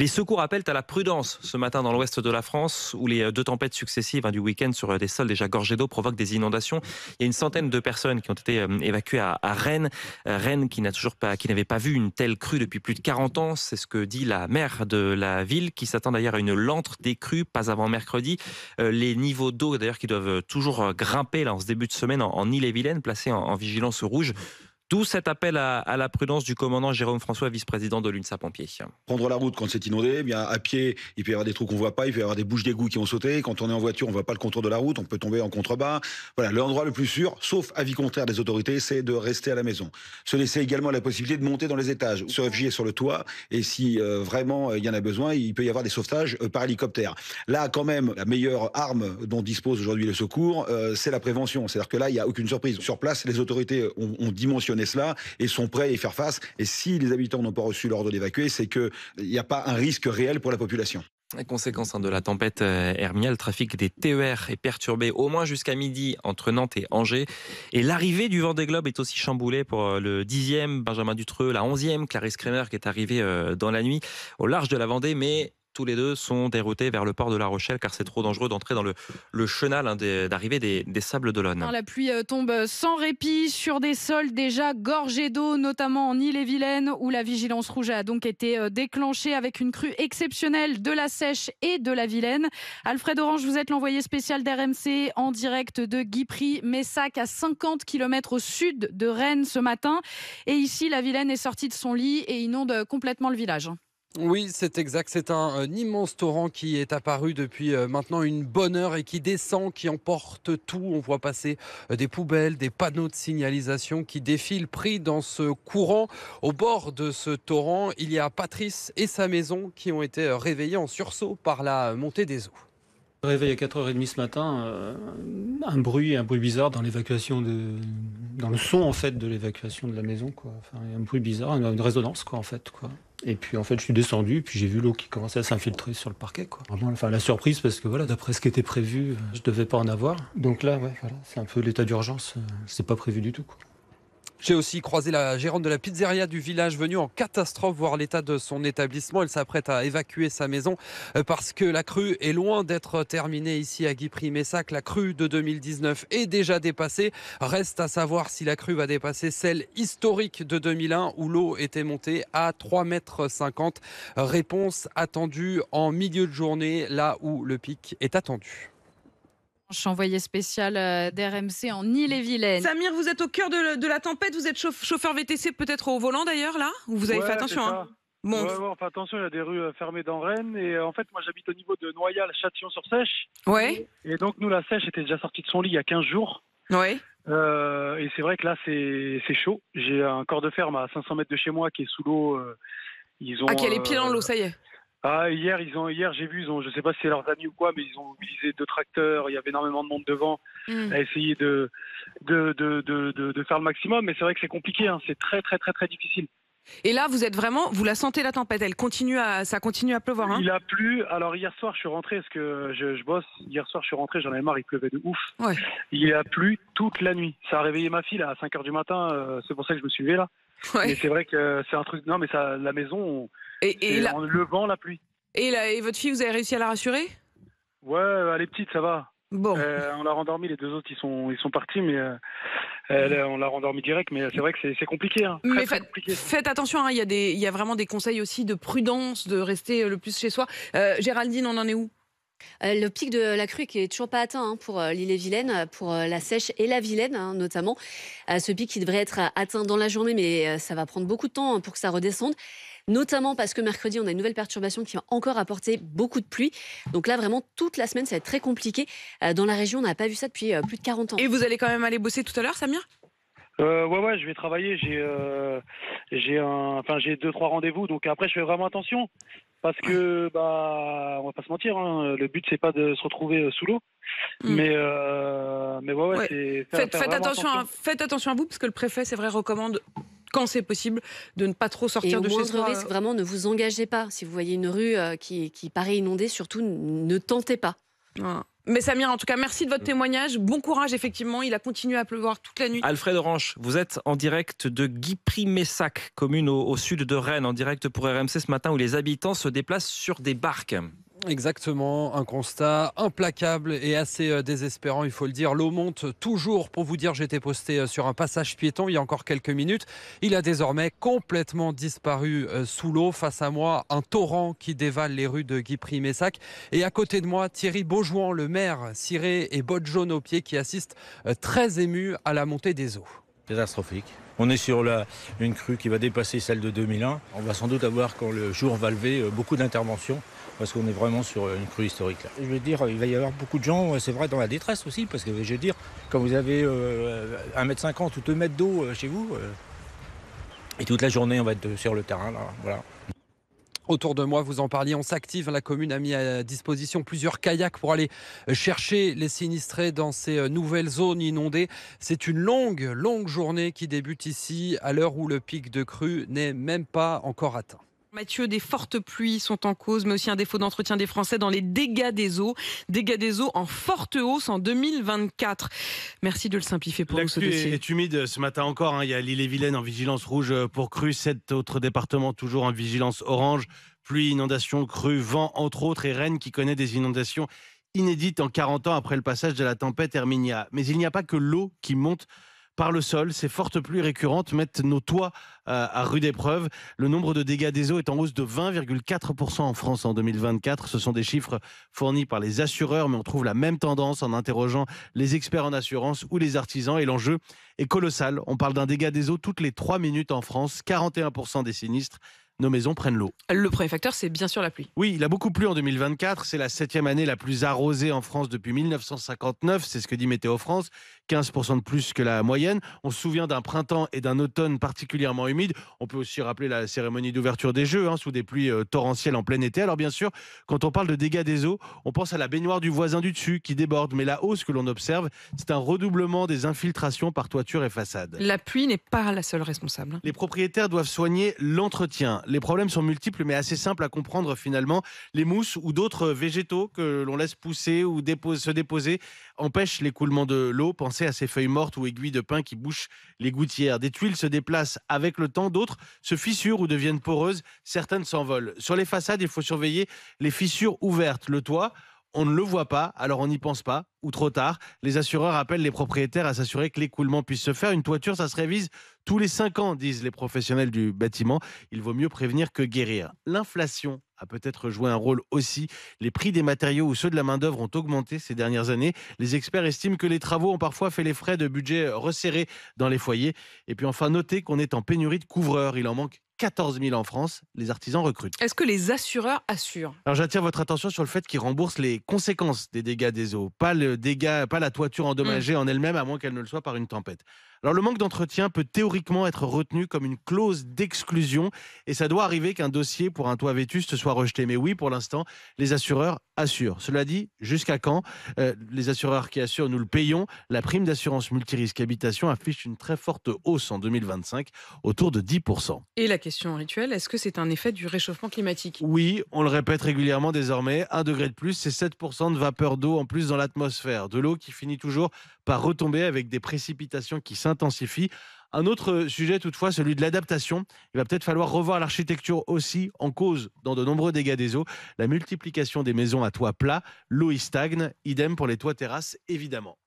Les secours appellent à la prudence ce matin dans l'ouest de la France, où les deux tempêtes successives du week-end sur des sols déjà gorgés d'eau provoquent des inondations. Il y a une centaine de personnes qui ont été évacuées à Rennes. Rennes qui n'avait pas vu une telle crue depuis plus de 40 ans. C'est ce que dit la maire de la ville, qui s'attend d'ailleurs à une lente décrue, pas avant mercredi. Les niveaux d'eau d'ailleurs qui doivent toujours grimper là, en ce début de semaine en Ille-et-Vilaine, placés en vigilance rouge. D'où cet appel à la prudence du commandant Jérôme François, vice-président de l'UNSA Pompiers. Prendre la route quand c'est inondé, eh bien à pied, il peut y avoir des trous qu'on voit pas, il peut y avoir des bouches d'égout qui ont sauté. Quand on est en voiture, on voit pas le contour de la route, on peut tomber en contrebas. Voilà, l'endroit le plus sûr, sauf avis contraire des autorités, c'est de rester à la maison. Se laisser également la possibilité de monter dans les étages, se réfugier sur le toit, et si vraiment il y en a besoin, il peut y avoir des sauvetages par hélicoptère. Là, quand même, la meilleure arme dont dispose aujourd'hui le secours, c'est la prévention. C'est-à-dire que là, il n'y a aucune surprise. Sur place, les autorités ont dimensionné cela et sont prêts à y faire face. Et si les habitants n'ont pas reçu l'ordre d'évacuer, c'est qu'il n'y a pas un risque réel pour la population. La conséquence de la tempête Hermia, le trafic des TER est perturbé au moins jusqu'à midi entre Nantes et Angers. Et l'arrivée du Vendée Globe est aussi chamboulée pour le 10e, Benjamin Dutreux, la 11e, Clarisse Kremer qui est arrivée dans la nuit au large de la Vendée. Mais tous les deux sont déroutés vers le port de La Rochelle car c'est trop dangereux d'entrer dans le chenal d'arrivée des Sables d'Olonne. La pluie tombe sans répit sur des sols déjà gorgés d'eau, notamment en Ille-et-Vilaine, où la vigilance rouge a donc été déclenchée avec une crue exceptionnelle de la Seiche et de la Vilaine. Alfred Orange, vous êtes l'envoyé spécial d'RMC en direct de Guipry-Messac, à 50 km au sud de Rennes ce matin. Et ici, la Vilaine est sortie de son lit et inonde complètement le village. Oui, c'est exact. C'est un immense torrent qui est apparu depuis maintenant une bonne heure et qui descend, qui emporte tout. On voit passer des poubelles, des panneaux de signalisation qui défilent pris dans ce courant. Au bord de ce torrent, il y a Patrice et sa maison qui ont été réveillés en sursaut par la montée des eaux. Réveil à 4h30 ce matin, un bruit bizarre dans l'évacuation dans le son en fait de l'évacuation de la maison, quoi. Enfin, un bruit bizarre, une résonance quoi en fait, quoi. Et puis en fait je suis descendu, puis j'ai vu l'eau qui commençait à s'infiltrer sur le parquet, quoi. Vraiment, enfin la surprise parce que voilà, d'après ce qui était prévu, je devais pas en avoir. Donc là ouais, voilà, c'est un peu l'état d'urgence, c'est pas prévu du tout, quoi. J'ai aussi croisé la gérante de la pizzeria du village venue en catastrophe voir l'état de son établissement. Elle s'apprête à évacuer sa maison parce que la crue est loin d'être terminée ici à Guipry-Messac. La crue de 2019 est déjà dépassée. Reste à savoir si la crue va dépasser celle historique de 2001 où l'eau était montée à 3,50 m. Réponse attendue en milieu de journée, là où le pic est attendu. Envoyé spécial d'RMC en Ille-et-Vilaine. Samir, vous êtes au cœur de la tempête, vous êtes chauffeur VTC peut-être au volant d'ailleurs là? Vous avez fait attention hein? Bon. Ouais, on fait attention, il y a des rues fermées dans Rennes et en fait moi j'habite au niveau de Noyal, Châtillon-sur-Seiche. Ouais. Et donc nous la Seiche était déjà sortie de son lit il y a 15 jours. Ouais. Et c'est vrai que là c'est chaud. J'ai un corps de ferme à 500 mètres de chez moi qui est sous l'eau. Qui a les pieds dans l'eau, ça y est. Ah, hier j'ai vu, je sais pas si c'est leurs amis ou quoi, mais ils ont mobilisé 2 tracteurs, il y avait énormément de monde devant, à essayer de faire le maximum, mais c'est vrai que c'est compliqué, hein, c'est très très très très difficile. Et là, vous la sentez la tempête, ça continue à pleuvoir. Hein. Il a plu, alors hier soir je suis rentré, parce que je bosse, hier soir je suis rentré, j'en avais marre, il pleuvait de ouf. Ouais. Il a plu toute la nuit, ça a réveillé ma fille là, à 5h du matin, c'est pour ça que je me suis levé là. Ouais. Mais c'est vrai que c'est un truc, non mais ça, la maison... le vent, la pluie. Et votre fille, vous avez réussi à la rassurer? Ouais, elle est petite, ça va. Bon. On l'a rendormie, les 2 autres ils sont partis, mais on l'a rendormie direct, mais c'est vrai que c'est compliqué. Hein, mais faites attention, hein, il y a vraiment des conseils aussi de prudence, de rester le plus chez soi. Géraldine, on en est où? Le pic de la crue qui est toujours pas atteint pour l'Ille-et-Vilaine, pour la Seiche et la Vilaine notamment. Ce pic qui devrait être atteint dans la journée, mais ça va prendre beaucoup de temps pour que ça redescende. Notamment parce que mercredi, on a une nouvelle perturbation qui va encore apporter beaucoup de pluie. Donc là, vraiment, toute la semaine, ça va être très compliqué. Dans la région, on n'a pas vu ça depuis plus de 40 ans. Et vous allez quand même aller bosser tout à l'heure, Samir? Ouais, je vais travailler. J'ai 2-3 rendez-vous. Donc après, je fais vraiment attention. Parce que, on va pas se mentir, hein, le but, c'est pas de se retrouver sous l'eau. Mais ouais. C'est faites attention à vous, parce que le préfet, c'est vrai, recommande, quand c'est possible, de ne pas trop sortir de chez soi. Et au moindre risque, vraiment, ne vous engagez pas. Si vous voyez une rue qui paraît inondée, surtout, ne tentez pas. Ah. Mais Samir, en tout cas, merci de votre témoignage. Bon courage, effectivement. Il a continué à pleuvoir toute la nuit. Alfred Orange, vous êtes en direct de Guipry-Messac, commune au sud de Rennes, en direct pour RMC ce matin où les habitants se déplacent sur des barques. Exactement, un constat implacable et assez désespérant, il faut le dire. L'eau monte toujours. Pour vous dire, j'étais posté sur un passage piéton il y a encore quelques minutes. Il a désormais complètement disparu sous l'eau. Face à moi, un torrent qui dévale les rues de Guipry-Messac. Et à côté de moi, Thierry Beaujouan, le maire, ciré et bottes jaunes aux pieds, qui assiste très ému à la montée des eaux. Catastrophique. On est sur une crue qui va dépasser celle de 2001. On va sans doute avoir, quand le jour va lever, beaucoup d'interventions. Parce qu'on est vraiment sur une crue historique là. Je veux dire, il va y avoir beaucoup de gens, c'est vrai, dans la détresse aussi, parce que je veux dire, quand vous avez 1,50 m ou 2 mètres d'eau chez vous, et toute la journée on va être sur le terrain là, voilà. Autour de moi, vous en parliez, on s'active. La commune a mis à disposition plusieurs kayaks pour aller chercher les sinistrés dans ces nouvelles zones inondées. C'est une longue journée qui débute ici, à l'heure où le pic de crue n'est même pas encore atteint. Mathieu, des fortes pluies sont en cause, mais aussi un défaut d'entretien des Français dans les dégâts des eaux. Dégâts des eaux en forte hausse en 2024. Merci de le simplifier pour nous, ce dossier. La crue est humide ce matin encore. Il y a l'Ille-et-Vilaine en vigilance rouge pour crue. 7 autres départements toujours en vigilance orange. Pluie, inondations, crue, vent, entre autres. Et Rennes qui connaît des inondations inédites en 40 ans après le passage de la tempête Herminia. Mais il n'y a pas que l'eau qui monte par le sol. Ces fortes pluies récurrentes mettent nos toits à rude épreuve. Le nombre de dégâts des eaux est en hausse de 20,4% en France en 2024. Ce sont des chiffres fournis par les assureurs, mais on trouve la même tendance en interrogeant les experts en assurance ou les artisans. Et l'enjeu est colossal. On parle d'un dégât des eaux toutes les 3 minutes en France. 41% des sinistres. Nos maisons prennent l'eau. Le premier facteur, c'est bien sûr la pluie. Oui, il a beaucoup plu en 2024. C'est la 7e année la plus arrosée en France depuis 1959. C'est ce que dit Météo France. 15% de plus que la moyenne. On se souvient d'un printemps et d'un automne particulièrement humides. On peut aussi rappeler la cérémonie d'ouverture des Jeux, sous des pluies torrentielles en plein été. Alors bien sûr, quand on parle de dégâts des eaux, on pense à la baignoire du voisin du dessus qui déborde. Mais la hausse que l'on observe, c'est un redoublement des infiltrations par toiture et façade. La pluie n'est pas la seule responsable. Les propriétaires doivent soigner l'entretien. Les problèmes sont multiples mais assez simples à comprendre finalement. Les mousses ou d'autres végétaux que l'on laisse pousser ou se déposer empêchent l'écoulement de l'eau. Pensez à ces feuilles mortes ou aiguilles de pin qui bouchent les gouttières. Des tuiles se déplacent avec le temps, d'autres se fissurent ou deviennent poreuses. Certaines s'envolent. Sur les façades, il faut surveiller les fissures ouvertes. Le toit, on ne le voit pas, alors on n'y pense pas, ou trop tard. Les assureurs appellent les propriétaires à s'assurer que l'écoulement puisse se faire. Une toiture, ça se révise tous les 5 ans, disent les professionnels du bâtiment. Il vaut mieux prévenir que guérir. L'inflation a peut-être joué un rôle aussi. Les prix des matériaux ou ceux de la main-d'œuvre ont augmenté ces dernières années. Les experts estiment que les travaux ont parfois fait les frais de budget resserrés dans les foyers. Et puis enfin, notez qu'on est en pénurie de couvreurs. Il en manque 14 000 en France. Les artisans recrutent. Est-ce que les assureurs assurent ? Alors j'attire votre attention sur le fait qu'ils remboursent les conséquences des dégâts des eaux, pas la toiture endommagée en elle-même, à moins qu'elle ne le soit par une tempête. Alors le manque d'entretien peut théoriquement être retenu comme une clause d'exclusion et ça doit arriver qu'un dossier pour un toit vétuste soit rejeté. Mais oui, pour l'instant, les assureurs assurent. Cela dit, jusqu'à quand ? Les assureurs qui assurent, nous le payons. La prime d'assurance multirisque habitation affiche une très forte hausse en 2025, autour de 10%. Et la question rituelle, est-ce que c'est un effet du réchauffement climatique ? Oui, on le répète régulièrement désormais. 1 degré de plus, c'est 7% de vapeur d'eau en plus dans l'atmosphère. De l'eau qui finit toujours par retomber avec des précipitations qui s'intensifient. Un autre sujet toutefois, celui de l'adaptation. Il va peut-être falloir revoir l'architecture aussi, en cause dans de nombreux dégâts des eaux. La multiplication des maisons à toit plat, l'eau y stagne, idem pour les toits terrasses évidemment.